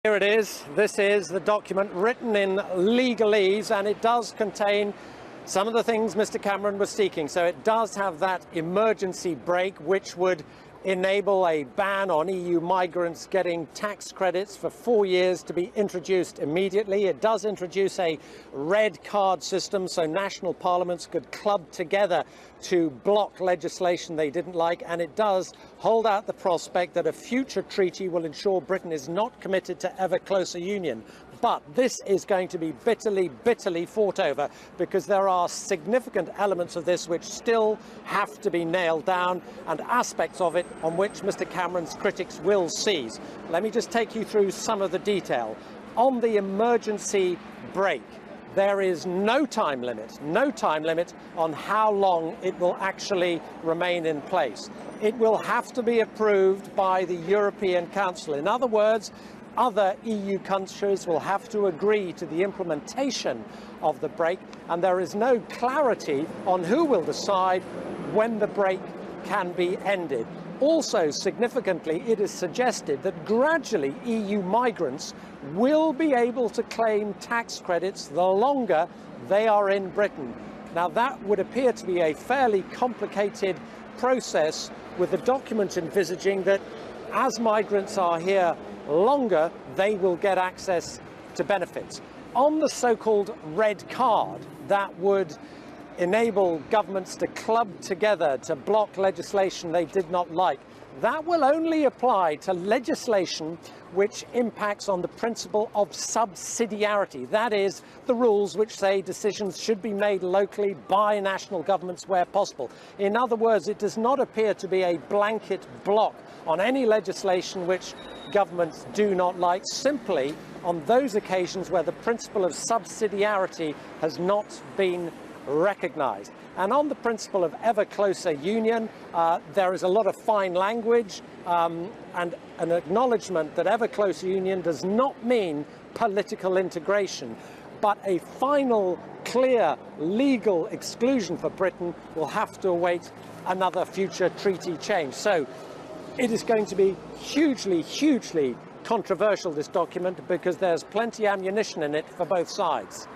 Here it is. This is the document written in legalese, and it does contain some of the things Mr. Cameron was seeking. So it does have that emergency brake, which would enable a ban on EU migrants getting tax credits for 4 years to be introduced immediately. It does introduce a red card system so national parliaments could club together to block legislation they didn't like, and it does hold out the prospect that a future treaty will ensure Britain is not committed to ever closer union. But this is going to be bitterly, bitterly fought over, because there are significant elements of this which still have to be nailed down, and aspects of it on which Mr. Cameron's critics will seize. Let me just take you through some of the detail. On the emergency brake, there is no time limit on how long it will actually remain in place. It will have to be approved by the European Council. In other words, other EU countries will have to agree to the implementation of the brake, and there is no clarity on who will decide when the brake can be ended. Also, significantly, it is suggested that gradually EU migrants will be able to claim tax credits the longer they are in Britain. Now, that would appear to be a fairly complicated process, with the document envisaging that as migrants are here longer, they will get access to benefits. On the so-called red card, that would enable governments to club together to block legislation they did not like. That will only apply to legislation which impacts on the principle of subsidiarity. That is, the rules which say decisions should be made locally by national governments where possible. In other words, it does not appear to be a blanket block on any legislation which governments do not like, simply on those occasions where the principle of subsidiarity has not been recognised. And on the principle of ever closer union, there is a lot of fine language and an acknowledgement that ever closer union does not mean political integration, but a final, clear, legal exclusion for Britain will have to await another future treaty change. So it is going to be hugely, hugely controversial, this document, because there's plenty of ammunition in it for both sides.